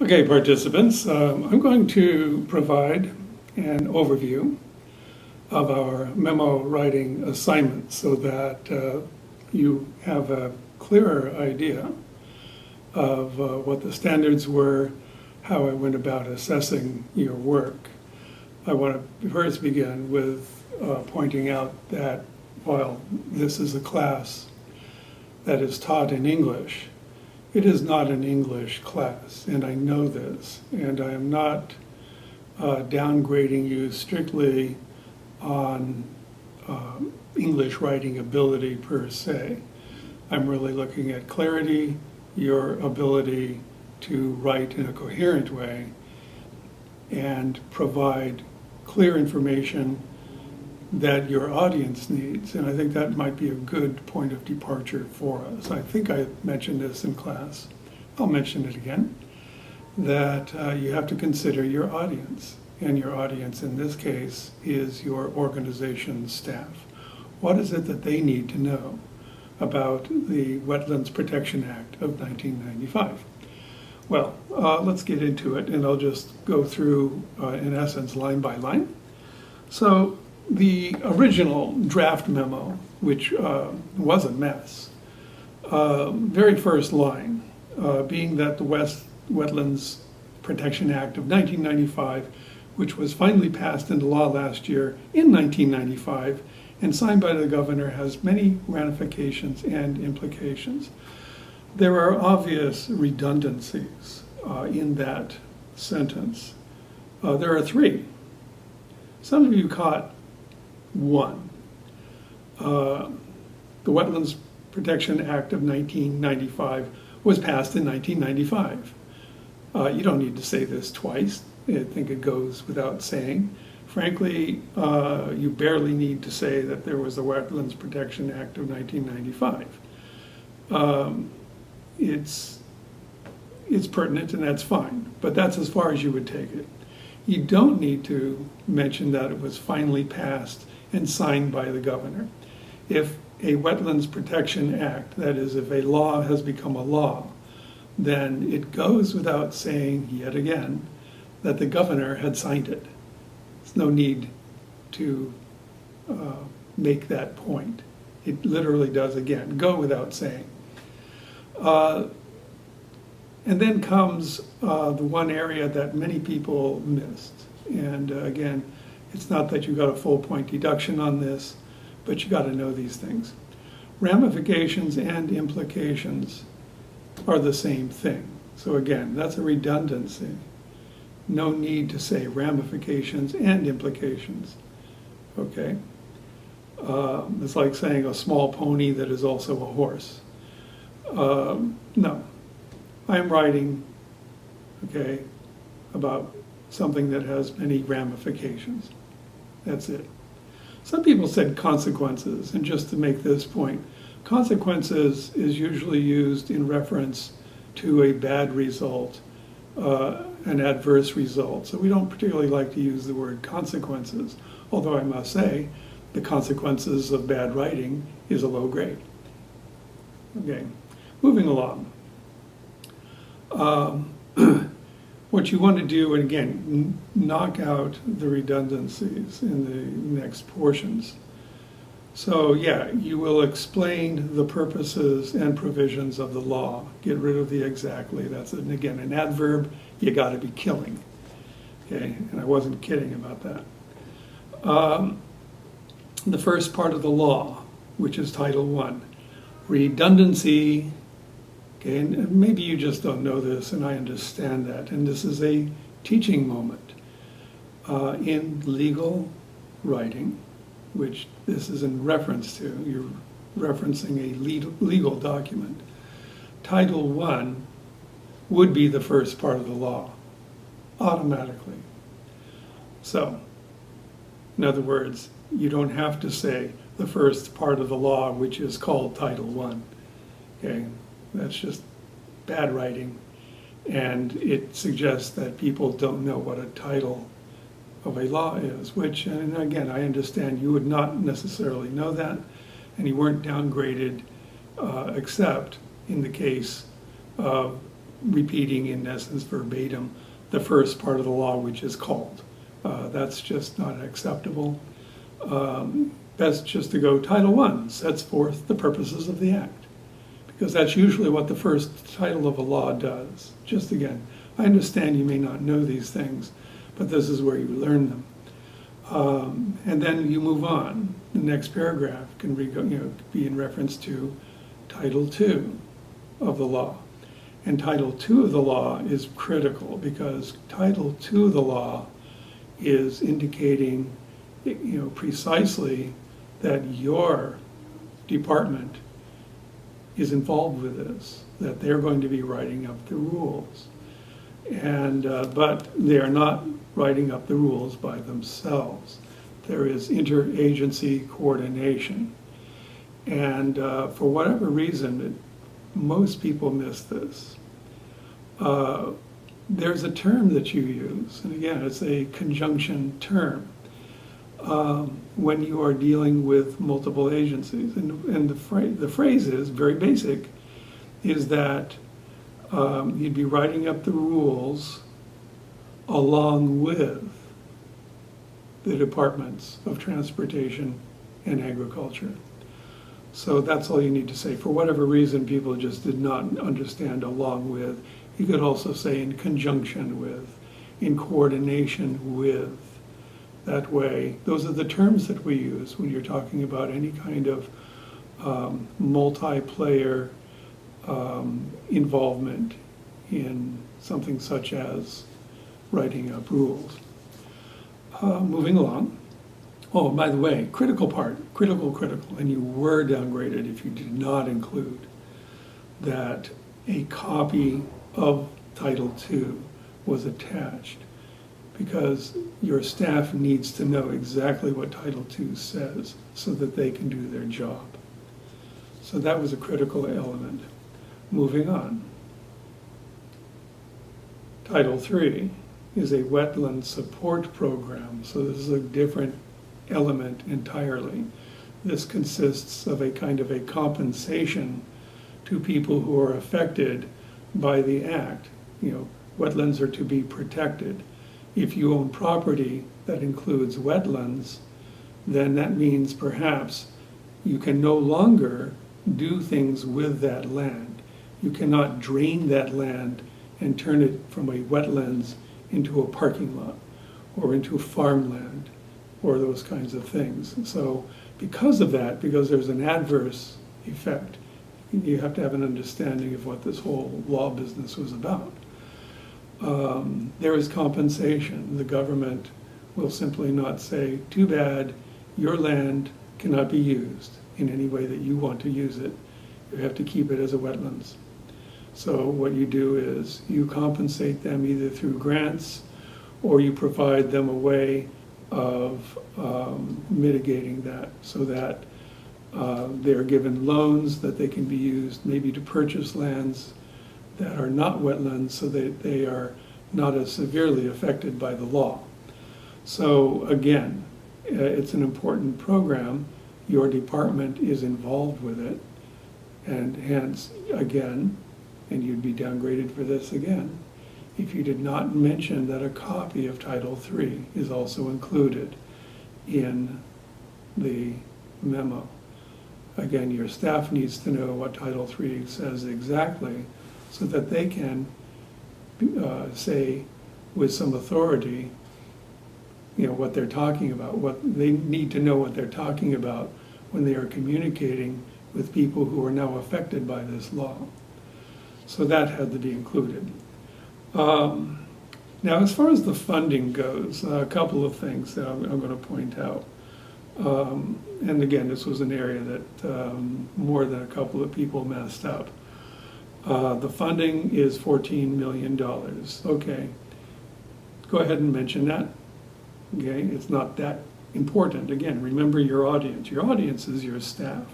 Okay, participants, I'm going to provide an overview of our memo writing assignment so that you have a clearer idea of what the standards were, how I went about assessing your work. I want to first begin with pointing out that while this is a class that is taught in English, it is not an English class, and I know this, and I am not downgrading you strictly on English writing ability per se. I'm really looking at clarity, your ability to write in a coherent way and provide clear information that your audience needs. And I think that might be a good point of departure for us. I think I mentioned this in class. I'll mention it again, that you have to consider your audience. And your audience in this case is your organization's staff. What is it that they need to know about the Wetlands Protection Act of 1995? Well, let's get into it, and I'll just go through, in essence, line by line. So the original draft memo, which was a mess, very first line, being that the Wetlands Protection Act of 1995, which was finally passed into law last year in 1995 and signed by the governor, has many ramifications and implications. There are obvious redundancies in that sentence. There are three. Some of you caught one. The Wetlands Protection Act of 1995 was passed in 1995. You don't need to say this twice. I think it goes without saying. Frankly, you barely need to say that there was the Wetlands Protection Act of 1995. It's pertinent, and that's fine, but that's as far as you would take it. You don't need to mention that it was finally passed and signed by the governor. If a Wetlands Protection Act, that is, if a law has become a law, then it goes without saying, yet again, that the governor had signed it. There's no need to make that point. It literally does, again, go without saying. And then comes the one area that many people missed. And again, it's not that you got a full point deduction on this, but you got to know these things. Ramifications and implications are the same thing. So again, that's a redundancy. No need to say ramifications and implications. Okay? It's like saying a small pony that is also a horse. No. I'm writing, okay, about something that has many ramifications. That's it. Some people said consequences, and just to make this point, consequences is usually used in reference to a bad result, an adverse result. So we don't particularly like to use the word consequences, although I must say the consequences of bad writing is a low grade. Okay, moving along. What you want to do, and again, knock out the redundancies in the next portions. So yeah, you will explain the purposes and provisions of the law. Get rid of the exactly. That's, again, an adverb. You got to be killing. Okay, and I wasn't kidding about that. The first part of the law, which is Title I, redundancy. Okay, and maybe you just don't know this, and I understand that. And this is a teaching moment in legal writing, which this is in reference to. You're referencing a legal document. Title I would be the first part of the law, automatically. So, in other words, you don't have to say the first part of the law, which is called Title I. Okay, that's just bad writing, and it suggests that people don't know what a title of a law is, which, and again, I understand you would not necessarily know that, and you weren't downgraded except in the case of repeating in essence verbatim the first part of the law, which is called. That's just not acceptable. Best just to go Title I sets forth the purposes of the act, because that's usually what the first title of a law does. Just again, I understand you may not know these things, but this is where you learn them. And then you move on. The next paragraph can be in reference to Title II of the law. And Title II of the law is critical because Title II of the law is indicating, precisely that your department is involved with this, that they're going to be writing up the rules. And but they are not writing up the rules by themselves. There is interagency coordination. And for whatever reason, most people miss this. There's a term that you use, and again, it's a conjunction term, when you are dealing with multiple agencies. And the phrase is very basic, is that you'd be writing up the rules along with the departments of transportation and agriculture. So that's all you need to say. For whatever reason, people just did not understand along with. You could also say in conjunction with, in coordination with. That way, those are the terms that we use when you're talking about any kind of multiplayer involvement in something such as writing up rules. Moving along. Oh, by the way, critical part, critical, and you were downgraded if you did not include that a copy of Title II was attached, because your staff needs to know exactly what Title II says so that they can do their job. So that was a critical element. Moving on. Title III is a wetland support program, so this is a different element entirely. This consists of a kind of a compensation to people who are affected by the act. Wetlands are to be protected. If you own property that includes wetlands, then that means perhaps you can no longer do things with that land. You cannot drain that land and turn it from a wetlands into a parking lot or into farmland or those kinds of things. So because of that, because there's an adverse effect, you have to have an understanding of what this whole law business was about. There is compensation. The government will simply not say, too bad, your land cannot be used in any way that you want to use it. You have to keep it as a wetlands. So what you do is you compensate them either through grants or you provide them a way of mitigating that so that they're given loans that they can be used maybe to purchase lands that are not wetlands so that they are not as severely affected by the law. So again, it's an important program. Your department is involved with it, and hence, again, and you'd be downgraded for this again, if you did not mention that a copy of Title III is also included in the memo. Again, your staff needs to know what Title III says exactly so that they can say with some authority, what they're talking about. What they need to know what they're talking about when they are communicating with people who are now affected by this law. So that had to be included. Now, as far as the funding goes, a couple of things that I'm going to point out. And again, this was an area that more than a couple of people messed up. The funding is $14 million. Okay, go ahead and mention that. Okay, it's not that important. Again, remember your audience. Your audience is your staff.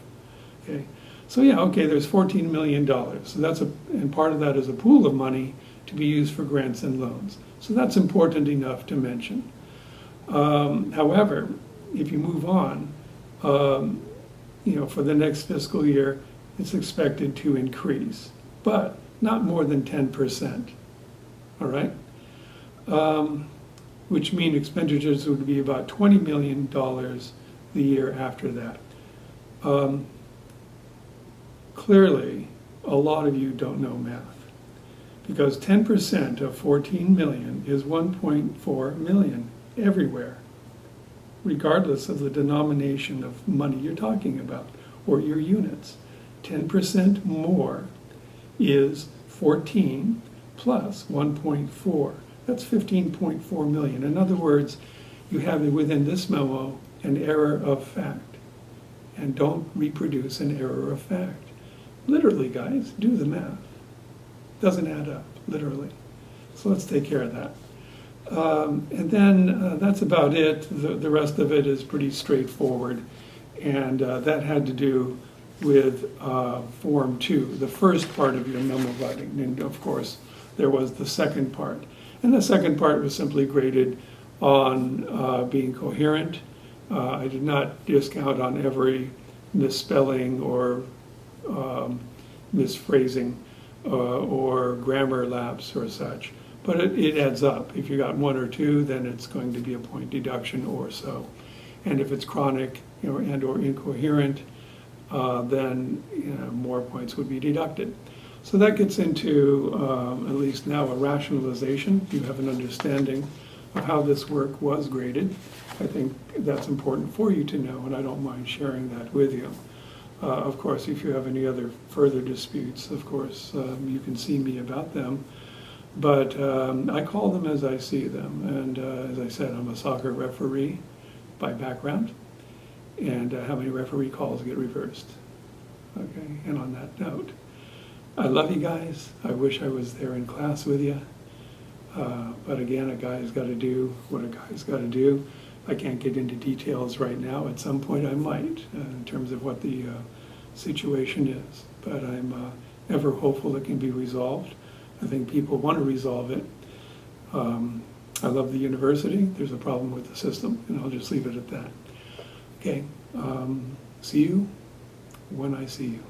Okay, so yeah, okay, there's $14 million. So and part of that is a pool of money to be used for grants and loans. So that's important enough to mention. However, if you move on, for the next fiscal year, it's expected to increase. But not more than 10%, all right? Which means expenditures would be about $20 million the year after that. Clearly, a lot of you don't know math, because 10% of 14 million is 1.4 million everywhere, regardless of the denomination of money you're talking about or your units. 10% more is 14 plus 1.4. That's 15.4 million. In other words, you have within this memo an error of fact, and don't reproduce an error of fact. Literally, guys, do the math. Doesn't add up, literally. So let's take care of that. And then that's about it. The rest of it is pretty straightforward. And that had to do with Form 2, the first part of your memo writing. And of course, there was the second part. And the second part was simply graded on being coherent. I did not discount on every misspelling or misphrasing or grammar lapse or such. But it adds up. If you got one or two, then it's going to be a point deduction or so. And if it's chronic, and or incoherent, then more points would be deducted. So that gets into, at least now, a rationalization. You have an understanding of how this work was graded. I think that's important for you to know, and I don't mind sharing that with you. Of course, if you have any other further disputes, of course, you can see me about them. But I call them as I see them. And as I said, I'm a soccer referee by background. And how many referee calls get reversed? Okay, and on that note, I love you guys. I wish I was there in class with you. But again, a guy's got to do what a guy's got to do. I can't get into details right now. At some point I might, in terms of what the situation is. But I'm ever hopeful it can be resolved. I think people want to resolve it. I love the university. There's a problem with the system, and I'll just leave it at that. Okay, see you when I see you.